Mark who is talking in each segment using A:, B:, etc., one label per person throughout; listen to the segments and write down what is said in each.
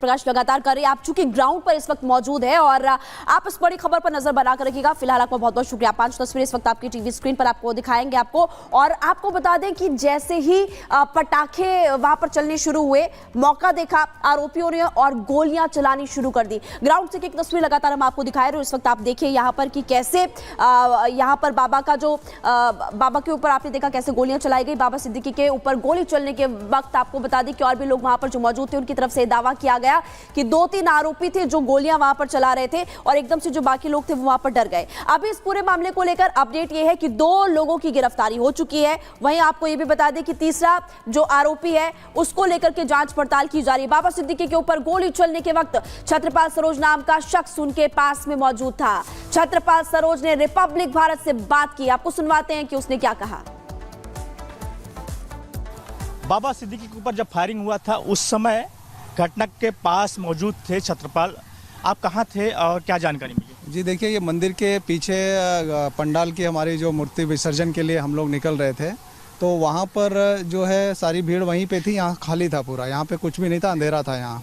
A: प्रकाश लगातार कर रहे हैं। आप चूंकि ग्राउंड पर इस वक्त मौजूद है और आप इस बड़ी खबर पर नजर बनाकर रखिएगा। फिलहाल आपका बहुत बहुत शुक्रिया। 5 तस्वीरें इस वक्त आपकी टीवी स्क्रीन पर आपको दिखाएंगे और आपको बता दें कि जैसे ही पटाखे वहां पर चलने शुरू हुए, मौका देखा आरोपियों ने और गोलियां चलानी शुरू कर दी। ग्राउंड से एक तस्वीर लगातार हम आपको दिखा रहे हैं। इस वक्त आप देखिए यहाँ पर कि कैसे यहाँ पर बाबा के ऊपर आपने देखा कैसे गोलियां चलाई गई। बाबा सिद्दीकी के ऊपर गोली चलने के वक्त आपको बता दें कि और भी लोग वहां पर जो मौजूद थे उनकी तरफ से दावा किया कि 2-3 आरोपी थे जो गोलियां वहां पर चला रहे थे और एकदम से जो बाकी लोग थे वो वहां पर डर गए। अभी इस पूरे मामले को लेकर अपडेट ये है कि 2 लोगों की गिरफ्तारी हो चुकी है। वहीं आपको ये भी बता दें कि तीसरा जो आरोपी है उसको लेकर के जांच पड़ताल की जा रही है। बाबा सिद्दीकी के ऊपर गोली चलने के वक्त छत्रपाल सरोज नाम का शख्स उनके पास में मौजूद था। छत्रपाल सरोज ने रिपब्लिक भारत से बात की। आपको सुनवाते हैं कि उसने क्या कहा।
B: बाबा सिद्दीकी के ऊपर जब फायरिंग हुआ था उस समय घटना के पास मौजूद थे छत्रपाल। आप कहाँ थे और क्या जानकारी मिली?
C: जी देखिए, ये मंदिर के पीछे पंडाल की हमारी जो मूर्ति विसर्जन के लिए हम लोग निकल रहे थे, तो वहाँ पर जो है सारी भीड़ वहीं पे थी। यहाँ खाली था पूरा, यहाँ पे कुछ भी नहीं था, अंधेरा था यहाँ।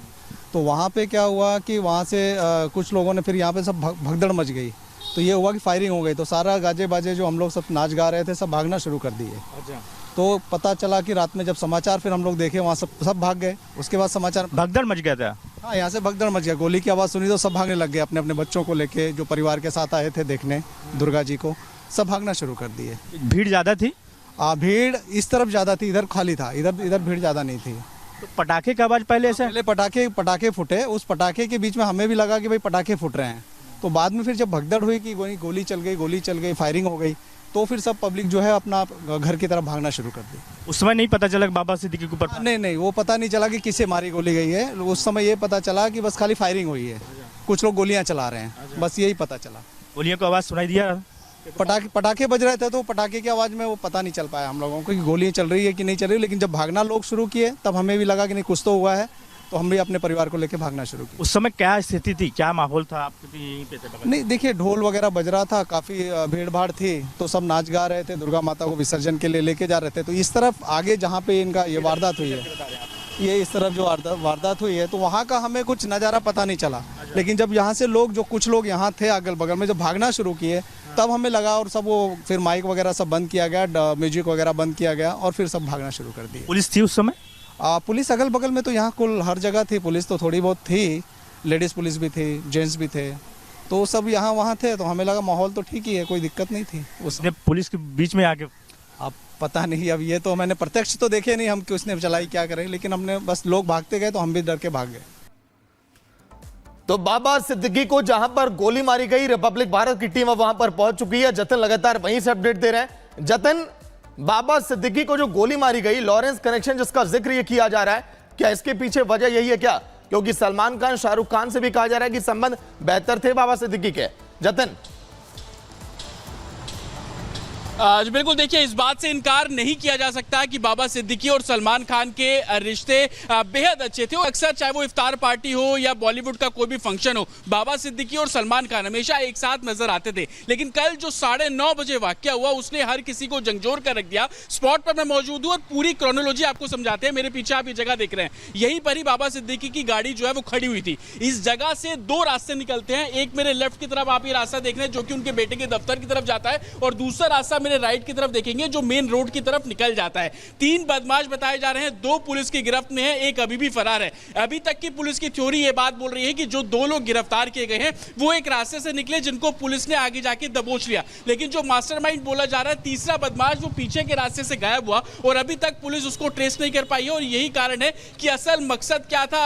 C: तो वहाँ पे क्या हुआ कि वहाँ से कुछ लोगों ने फिर यहाँ पे सब भगदड़ मच गई। तो ये हुआ कि फायरिंग हो गई। तो सारा गाजे बाजे जो हम लोग सब नाच गा रहे थे सब भागना शुरू कर दिए।
B: अच्छा।
C: तो पता चला कि रात में जब समाचार फिर हम लोग देखे, वहाँ सब भाग गए। उसके बाद समाचार
B: भगदड़ मच गया था।
C: हाँ, यहाँ से भगदड़ मच गया। गोली की आवाज़ सुनी तो सब भागने लग गए, अपने अपने बच्चों को लेके, जो परिवार के साथ आए थे देखने दुर्गा जी को, सब भागना शुरू कर दिए।
B: भीड़ ज़्यादा थी?
C: भीड़ इस तरफ ज़्यादा थी, इधर खाली था, इधर भीड़ ज़्यादा नहीं थी।
B: तो पटाखे की आवाज़ पहले से?
C: पहले पटाखे फूटे। उस पटाखे के बीच में हमें भी लगा कि भाई पटाखे फूट रहे हैं। तो बाद में फिर जब भगदड़ हुई कि गोली चल गई, फायरिंग हो गई, तो फिर सब पब्लिक जो है अपना घर की तरफ भागना शुरू कर दी।
B: उस समय नहीं पता चला कि बाबा सिद्दीकी के ऊपर?
C: नहीं, वो पता नहीं चला कि किससे मारी गोली गई है। उस समय ये पता चला कि बस खाली फायरिंग हुई है, कुछ लोग गोलियां चला रहे हैं, बस यही पता चला।
B: गोलियों की आवाज़ सुनाई दिया?
C: पटाखे बज रहे थे, तो पटाखे की आवाज़ में वो पता नहीं चल पाया हम लोगों को कि गोलियां चल रही है कि नहीं चल रही। लेकिन जब भागना लोग शुरू किए तब हमें भी लगा कि नहीं, कुछ तो हुआ है। तो हम भी अपने परिवार को लेकर भागना शुरू किया।
B: उस समय क्या स्थिति थी, क्या माहौल था? आप यहीं पे थे?
C: नहीं, देखिए ढोल वगैरह बज रहा था, काफ़ी भीड़ भाड़ थी, तो सब नाच गा रहे थे, दुर्गा माता को विसर्जन के लिए लेके जा रहे थे। तो इस तरफ आगे जहाँ पे इनका ये वारदात हुई है, ये इस तरफ जो वारदात हुई है, तो वहाँ का हमें कुछ नज़ारा पता नहीं चला। लेकिन जब यहाँ से कुछ लोग यहाँ थे अगल बगल में, जब भागना शुरू किए तब हमें लगा, और सब वो फिर माइक वगैरह सब बंद किया गया, म्यूजिक वगैरह बंद किया गया और फिर सब भागना शुरू कर दिए।
B: पुलिस थी उस समय?
C: पुलिस अगल बगल में तो यहाँ कुल हर जगह थी पुलिस, तो थोड़ी बहुत थी, लेडीज़ पुलिस भी थी, जेंट्स भी थे, तो सब यहाँ वहाँ थे। तो हमें लगा माहौल तो ठीक ही है, कोई दिक्कत नहीं थी।
B: उसने पुलिस के बीच में आके?
C: अब पता नहीं, अब ये तो मैंने प्रत्यक्ष तो देखे नहीं हम कि उसने चलाई क्या करें, लेकिन हमने बस लोग भागते गए तो हम भी डर के भाग गए।
D: तो बाबा सिद्दीकी को जहां पर गोली मारी गई, रिपब्लिक भारत की टीम अब वहां पर पहुंच चुकी है। जतन लगातार वहीं से अपडेट दे रहे हैं। जतन, बाबा सिद्दीकी को जो गोली मारी गई, लॉरेंस कनेक्शन जिसका जिक्र ये किया जा रहा है, क्या इसके पीछे वजह यही है क्या? क्योंकि सलमान खान, शाहरुख खान से भी कहा जा रहा है कि संबंध बेहतर थे बाबा सिद्दीकी के। जतन,
E: बिल्कुल, देखिए इस बात से इनकार नहीं किया जा सकता कि बाबा सिद्दीकी और सलमान खान के रिश्ते बेहद अच्छे थे। अक्सर चाहे वो इफ्तार पार्टी हो या बॉलीवुड का कोई भी फंक्शन हो, बाबा सिद्दीकी और सलमान खान हमेशा एक साथ नजर आते थे। लेकिन कल जो 9:30 बजे वाकया हुआ, उसने हर किसी को झंझोर कर रख दिया। स्पॉट पर मैं मौजूद हूँ और पूरी क्रोनोलॉजी आपको समझाते हैं। मेरे पीछे आप ये जगह देख रहे हैं, यहीं पर ही बाबा सिद्दीकी की गाड़ी जो है वो खड़ी हुई थी। इस जगह से 2 रास्ते निकलते हैं। एक मेरे लेफ्ट की तरफ आप ये रास्ता देख रहे हैं जो कि उनके बेटे के दफ्तर की तरफ जाता है, और दूसरा रास्ता मेरे राइट की तरफ देखेंगे जो मेन रोड की तरफ निकल जाता है। 3 बदमाश बताए जा रहे हैं, 2 पुलिस की गिरफ्त में है, एक अभी भी फरार है। अभी तक की पुलिस की थ्योरी ये बात बोल रही है कि जो 2 लोग गिरफ्तार किए गए हैं वो एक रास्ते से निकले जिनको पुलिस ने आगे जाके दबोच लिया। लेकिन जो मास्टरमाइंड बोला जा रहा है, तीसरा बदमाश, वो पीछे के रास्ते से गायब हुआ और अभी तक पुलिस उसको ट्रेस नहीं कर पाई है। और यही कारण है कि असल मकसद क्या था,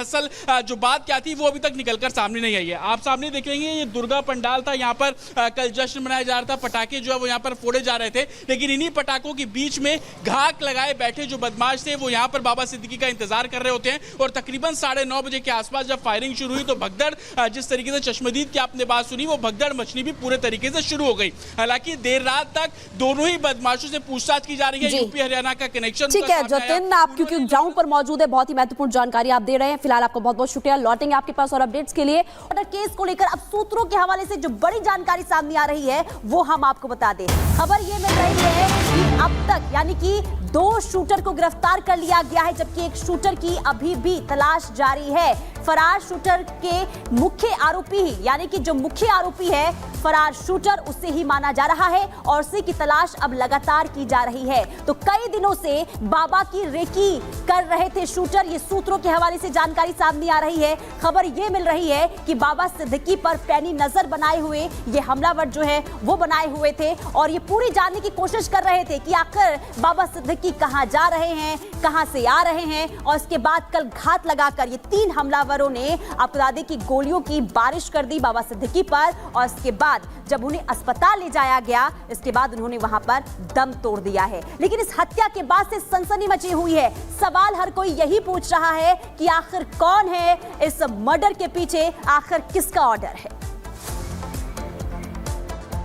E: असल जो बात क्या थी, वो अभी तक निकलकर सामने नहीं आई है। आप सामने देखेंगे ये दुर्गा पंडाल था, यहाँ पर कल जश्न मनाया जा रहा था, पटाखे जो है वो यहाँ पर फोड़े जा रहे थे। लेकिन इन्हीं पटाखों के बीच में घाक लगाए बैठे जो बदमाश थे वो यहाँ पर बाबा सिद्दीकी का इंतजार कर रहे होते हैं। और तकरीबन 9:30 बजे के आसपास जब फायरिंग शुरू हुई तो भगदड़, जिस तरीके से चश्मदीद की आपने बात सुनी, वो भगदड़ मचनी भी पूरे तरीके से शुरू हो गई। हालांकि देर रात तक दोनों ही बदमाशों से पूछताछ की जा रही है। यूपी हरियाणा का कनेक्शन।
A: ठीक है जतिन, आप क्योंकि ग्राउंड पर मौजूद है, बहुत ही महत्वपूर्ण जानकारी आप दे रहे हैं। फिलहाल आपको बहुत बहुत शुक्रिया। लौटेंगे आपके पास और अपडेट्स के लिए। केस को लेकर अब सूत्रों के हवाले से जो बड़ी जानकारी सामने आ रही है वो हम आपको बता दें। खबर ये मिल रही है कि अब तक यानी कि 2 शूटर को गिरफ्तार कर लिया गया है, जबकि एक शूटर की अभी भी तलाश जारी है। फरार शूटर के मुख्य आरोपी ही यानी कि जो मुख्य आरोपी है फरार शूटर, उसे ही माना जा रहा है और उसी की तलाश अब लगातार की जा रही है। तो कई दिनों से बाबा की रेकी कर रहे थे शूटर, ये सूत्रों के हवाले से जानकारी सामने आ रही है। खबर ये मिल रही है कि बाबा सिद्दीकी पर पैनी नजर बनाए हुए ये हमलावर जो है वो बनाए हुए थे और ये पूरी जानने की कोशिश कर रहे थे कि आखिर बाबा सिद्दीकी कहां जा रहे हैं, कहां से आ रहे हैं। और इसके बाद कल घात लगाकर ये 3 हमलावरों ने आपको बता दें कि गोलियों की बारिश कर दी बाबा सिद्दीकी पर और इसके बाद जब उन्हें अस्पताल ले जाया गया इसके बाद उन्होंने वहां पर दम तोड़ दिया है। लेकिन इस हत्या के बाद से सनसनी मची हुई है। सवाल हर कोई यही पूछ रहा है कि आखिर कौन है इस मर्डर के पीछे, आखिर किसका ऑर्डर है।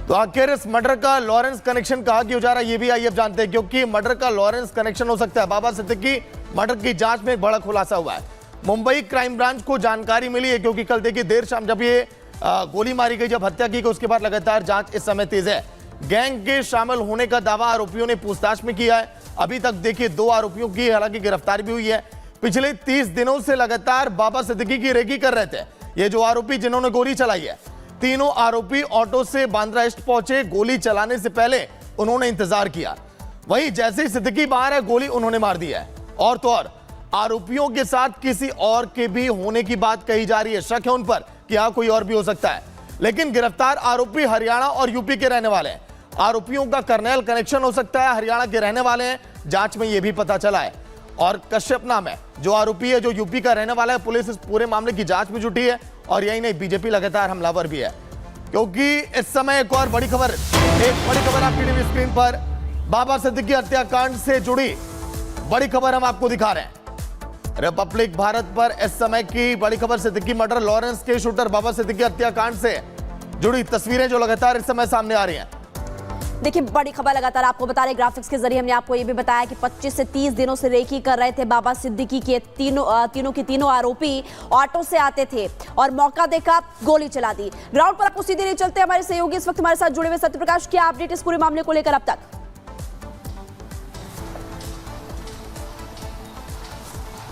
D: तो आखिर इस मर्डर का लॉरेंस कनेक्शन कहां क्यों जा रहा है ये भी आइए अब जानते हैं, क्योंकि मर्डर का लॉरेंस कनेक्शन हो सकता है। बाबा सिद्दीकी मर्डर की जांच में एक बड़ा खुलासा हुआ है। मुंबई क्राइम ब्रांच को जानकारी मिली है, क्योंकि कल देखिए देर शाम जब ये गोली मारी गई, जब हत्या की गई, उसके बाद लगातार जांच इस समय तेज है। गैंग के शामिल होने का दावा आरोपियों ने पूछताछ में किया है। अभी तक देखिए 2 आरोपियों की हालांकि गिरफ्तारी भी हुई है। पिछले 30 दिनों से लगातार बाबा सिद्दीकी की रेकी कर रहे थे ये जो आरोपी जिन्होंने गोली चलाई है। तीनों आरोपी ऑटो से बांद्रा ईस्ट पहुंचे। गोली चलाने से पहले उन्होंने इंतजार किया, वहीं जैसे ही सिद्दीकी बाहर है गोली उन्होंने मार दी है। और तो और आरोपियों के साथ किसी और के भी होने की बात कही जा रही है। शक है उन पर कि यहां कोई और भी हो सकता है, लेकिन गिरफ्तार आरोपी हरियाणा और यूपी के रहने वाले हैं। आरोपियों का कर्नल कनेक्शन हो सकता है, हरियाणा के रहने वाले हैं, जांच में यह भी पता चला है। और कश्यप नाम है जो आरोपी है, जो यूपी का रहने वाला है। पुलिस इस पूरे मामले की जांच में जुटी है और यही नहीं, बीजेपी लगातार हमलावर भी है। क्योंकि इस समय एक और बड़ी खबर, आपकी टीवी स्क्रीन पर बाबा सिद्दीकी हत्याकांड से जुड़ी बड़ी खबर हम आपको दिखा रहे हैं। रिपब्लिक भारत पर इस समय की बड़ी खबर, सिद्दीकी मर्डर, लॉरेंस के शूटर बाबा सिद्दीकी हत्याकांड से जुड़ी तस्वीरें जो लगातार इस समय सामने आ रही हैं।
A: देखिए बड़ी खबर लगातार आपको बता रहे, ग्राफिक्स के जरिए हमने आपको ये भी बताया कि 25 से 30 दिनों से रेकी कर रहे थे बाबा सिद्दीकी के तीनों आरोपी ऑटो से आते थे और मौका देखा गोली चला दी। ग्राउंड पर आपको सीधे नहीं चलते, हमारे सहयोगी इस वक्त हमारे साथ जुड़े हुए सत्यप्रकाश, क्या अपडेट इस पूरे मामले को लेकर अब तक?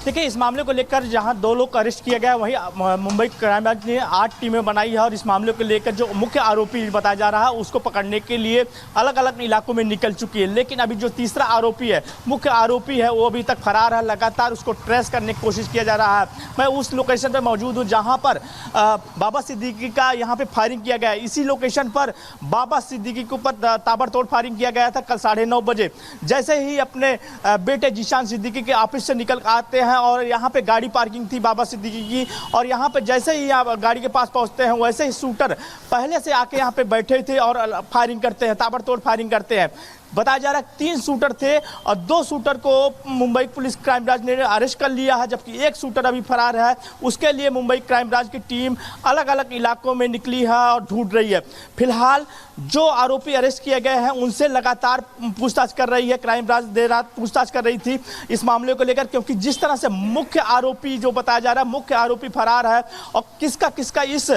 B: देखिए इस मामले को लेकर जहां 2 लोग को अरेस्ट किया गया, वहीं मुंबई क्राइम ब्रांच ने 8 टीमें बनाई है और इस मामले को लेकर जो मुख्य आरोपी बताया जा रहा है उसको पकड़ने के लिए अलग अलग इलाकों में निकल चुकी है। लेकिन अभी जो तीसरा आरोपी है, मुख्य आरोपी है, वो अभी तक फरार है। लगातार उसको ट्रेस करने की कोशिश किया जा रहा है। मैं उस लोकेशन पर मौजूद हूँ जहाँ पर बाबा सिद्दीकी का यहाँ पे फायरिंग किया गया है। इसी लोकेशन पर बाबा सिद्दीकी के ऊपर ताबड़तोड़ फायरिंग किया गया था कल 9:30 बजे। जैसे ही अपने बेटे जीशान सिद्दीकी के ऑफिस से निकल आते हैं और यहाँ पे गाड़ी पार्किंग थी बाबा सिद्दीकी की, और यहाँ पे जैसे ही आप गाड़ी के पास पहुँचते हैं वैसे ही शूटर पहले से आके यहाँ पे बैठे थे और फायरिंग करते हैं, ताबड़तोड़ फायरिंग करते हैं। बताया जा रहा है 3 शूटर थे और 2 शूटर को मुंबई पुलिस क्राइम ब्रांच ने अरेस्ट कर लिया है, जबकि एक शूटर अभी फरार है। उसके लिए मुंबई क्राइम ब्रांच की टीम अलग अलग इलाकों में निकली है और ढूंढ रही है। फिलहाल जो आरोपी अरेस्ट किए गए हैं उनसे लगातार पूछताछ कर रही है क्राइम ब्रांच। देर रात पूछताछ कर रही थी इस मामले को लेकर, क्योंकि जिस तरह से मुख्य आरोपी जो बताया जा रहा है, मुख्य आरोपी फरार है और किसका किसका इस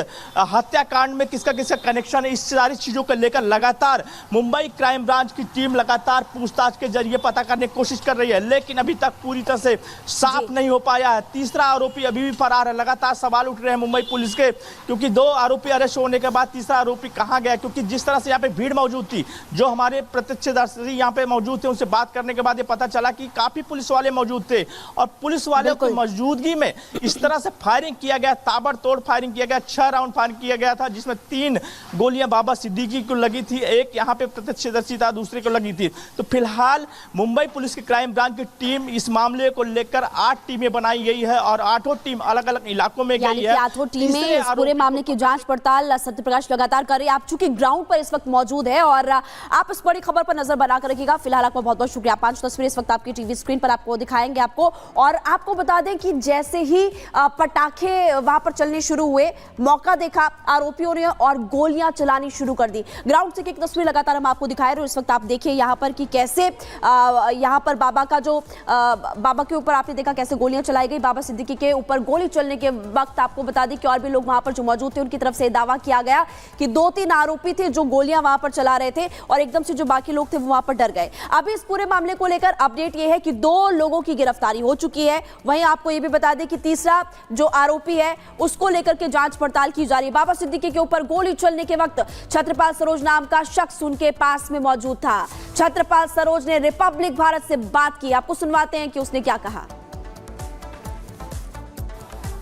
B: हत्याकांड में किसका किसका कनेक्शन है, इस सारी चीज़ों को लेकर लगातार मुंबई क्राइम ब्रांच की टीम लगातार पूछताछ के जरिए पता करने की कोशिश कर रही है। लेकिन अभी तक पूरी तरह से साफ नहीं हो पाया है। तीसरा आरोपी अभी भी फरार है। लगातार सवाल उठ रहे हैं मुंबई पुलिस के, क्योंकि 2 आरोपी अरेस्ट होने के बाद तीसरा आरोपी कहां गया? क्योंकि जिस तरह से यहाँ पे भीड़ मौजूद थी, जो हमारे प्रत्यक्षदर्शी यहाँ पे मौजूद थे, उनसे बात करने के बाद ये पता चला कि काफी पुलिस वाले मौजूद थे और पुलिस वाले की मौजूदगी में इस तरह से फायरिंग किया गया, ताबड़तोड़ फायरिंग किया गया। 6 राउंड फायरिंग किया गया था, जिसमें 3 गोलियां बाबा सिद्दीकी को लगी थी, एक यहाँ पे प्रत्यक्षदर्शी था, दूसरे को लगी थी। तो फिलहाल मुंबई पुलिस की क्राइम ब्रांच की टीम इस मामले को लेकर 8 टीमें बनाई गई है और 8 टीम अलग अलग इलाकों में गई है।
A: 8 टीमें इस पूरे मामले की जांच पड़ताल सत्यप्रकाश लगातार कर रही है। आप चूंकि ग्राउंड पर इस वक्त मौजूद है और आप इस बड़ी खबर पर नजर बनाकर रखिएगा। फिलहाल आपका बहुत बहुत शुक्रिया। 5 तस्वीरें इस वक्त आपकी टीवी स्क्रीन पर आपको दिखाएंगे आपको, और आपको बता दें कि जैसे ही पटाखे वहां पर चलने शुरू हुए, मौका देखा आरोपियों ने और गोलियां चलानी शुरू कर दी। ग्राउंड से एक तस्वीर लगातार हम आपको दिखाए रहे हैं। इस वक्त आप देख देखिए यहाँ पर कि कैसे यहाँ पर बाबा का जो बाबा के ऊपर आपने देखा कैसे गोलियां चलाई गई। बाबा सिद्दीकी के ऊपर गोली चलने के वक्त आपको बता दें कि और भी लोग वहां पर जो मौजूद थे उनकी तरफ से दावा किया गया कि 2-3 आरोपी थे जो गोलियां वहां पर चला रहे थे और एकदम से जो बाकी लोग थे वो वहां पर डर गए। अभी इस पूरे मामले को लेकर अपडेट ये है कि 2 लोगों की गिरफ्तारी हो चुकी है। वहीं आपको ये भी बता दें कि तीसरा जो आरोपी है उसको लेकर के जांच पड़ताल की जा रही है। बाबा सिद्दीकी के ऊपर गोली चलने के वक्त छत्रपाल सरोज नाम का शख्स उनके पास में मौजूद था। छत्रपाल सरोज ने रिपब्लिक भारत से बात की, आपको सुनवाते हैं कि उसने क्या कहा।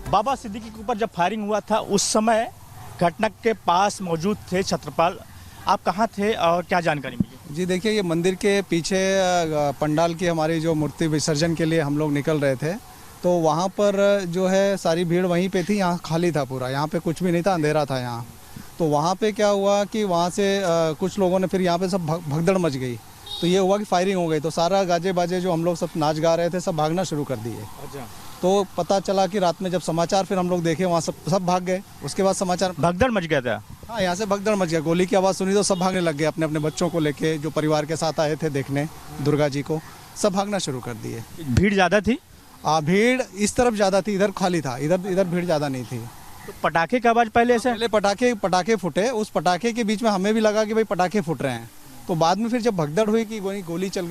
B: बाबा सिद्दीकी के ऊपर जब फायरिंग हुआ था उस समय घटना के पास मौजूद थे छत्रपाल, आप कहाँ थे और क्या जानकारी मिली?
C: जी देखिए, ये मंदिर के पीछे पंडाल की हमारी जो मूर्ति विसर्जन के लिए हम लोग निकल रहे थे, तो वहाँ पर जो है सारी भीड़ वहीं पे थी। यहाँ खाली था पूरा, यहाँ पे कुछ भी नहीं था, अंधेरा था यहाँ। तो वहाँ पे क्या हुआ कि वहाँ से कुछ लोगों ने फिर यहाँ पे सब भगदड़ मच गई, तो ये हुआ कि फायरिंग हो गई। तो सारा गाजे बाजे जो हम लोग सब नाच गा रहे थे सब भागना शुरू कर दिए।
B: अच्छा।
C: तो पता चला कि रात में जब समाचार फिर हम लोग देखे वहाँ सब भाग गए। उसके बाद समाचार
B: भगदड़ मच गया था।
C: हाँ, यहाँ से भगदड़ मच गया। गोली की आवाज़ सुनी तो सब भागने लग गए, अपने अपने बच्चों को लेके, जो परिवार के साथ आए थे देखने दुर्गा जी को, सब भागना शुरू कर दिए।
B: भीड़ ज़्यादा थी?
C: भीड़ इस तरफ ज़्यादा थी, इधर खाली था, इधर भीड़ ज़्यादा नहीं थी।
B: तो पटाखे की आवाज़ पहले से?
C: पहले पटाखे फूटे, उस पटाखे के बीच में हमें भी लगा कि भाई पटाखे फूट रहे हैं। तो बाद में फिर जब भगदड़ हुई कि गोली चल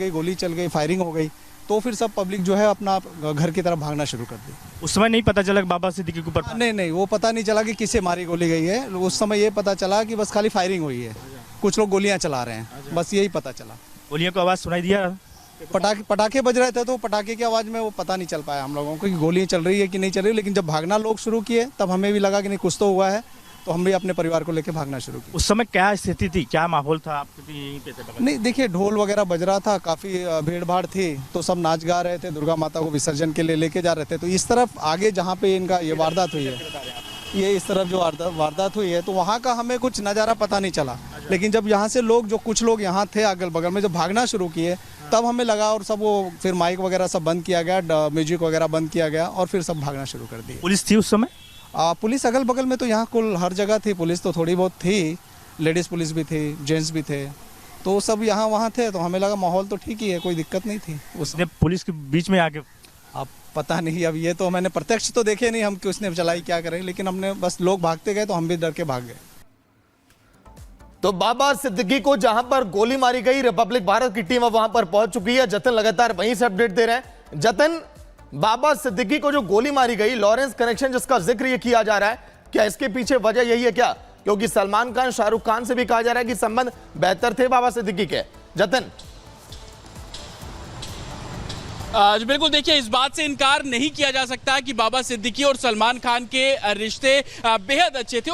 C: गई, फायरिंग हो गई, तो फिर सब पब्लिक जो है अपना घर की तरफ भागना शुरू कर दी।
B: उस समय नहीं पता चला कि बाबा सिद्दीकी के ऊपर?
C: नहीं, वो पता नहीं चला कि किससे मारी गोली गई है। उस समय ये पता चला कि बस खाली फायरिंग हुई है, कुछ लोग गोलियां चला रहे हैं, बस यही पता चला।
B: गोलियों की आवाज़ सुनाई दिया?
C: पटाखे बज रहे थे, तो पटाखे की आवाज़ में वो पता नहीं चल पाया हम लोगों को कि गोलियां चल रही है कि नहीं चल रही। लेकिन जब भागना लोग शुरू किए तब हमें भी लगा कि नहीं, कुछ तो हुआ है, तो हम भी अपने परिवार को लेकर भागना शुरू किया।
B: उस समय क्या स्थिति थी, क्या माहौल था? आप यहीं पे थे?
C: नहीं देखिए, ढोल वगैरह बज रहा था, काफ़ी भीड़ भाड़ थी, तो सब नाच गा रहे थे, दुर्गा माता को विसर्जन के लिए लेके जा रहे थे। तो इस तरफ आगे जहाँ पे इनका ये वारदात हुई है, ये इस तरफ जो वारदात हुई है, तो वहाँ का हमें कुछ नज़ारा पता नहीं चला। लेकिन जब यहाँ से कुछ लोग यहाँ थे अगल बगल में, जब भागना शुरू किए तब हमें लगा, और सब वो फिर माइक वगैरह सब बंद किया गया, म्यूजिक वगैरह बंद किया गया और फिर सब भागना शुरू कर दिए।
B: पुलिस थी उस समय?
C: पुलिस अगल बगल में तो यहाँ कुल हर जगह थी पुलिस, तो थोड़ी बहुत थी, लेडीज़ पुलिस भी थी, जेंट्स भी थे, तो सब यहाँ वहाँ थे। तो हमें लगा माहौल तो ठीक ही है, कोई दिक्कत नहीं थी।
B: उसने पुलिस के बीच में आके?
C: अब पता नहीं, अब ये तो मैंने प्रत्यक्ष तो देखे नहीं हम कि उसने चलाई क्या करें, लेकिन हमने बस लोग भागते गए तो हम भी डर के भाग गए।
D: तो बाबा सिद्दीकी को जहां पर गोली मारी गई, रिपब्लिक भारत की टीम अब वहां पर पहुंच चुकी है। जतन लगातार वहीं से अपडेट दे रहे हैं। जतन, बाबा सिद्दीकी को जो गोली मारी गई, लॉरेंस कनेक्शन जिसका जिक्र ये किया जा रहा है, क्या इसके पीछे वजह यही है क्या? क्योंकि सलमान खान, शाहरुख खान से भी कहा जा रहा है कि संबंध बेहतर थे बाबा सिद्दीकी के। जतन,
E: बिल्कुल, देखिए इस बात से इनकार नहीं किया जा सकता कि बाबा सिद्दीकी और सलमान खान के रिश्ते बेहद अच्छे थे।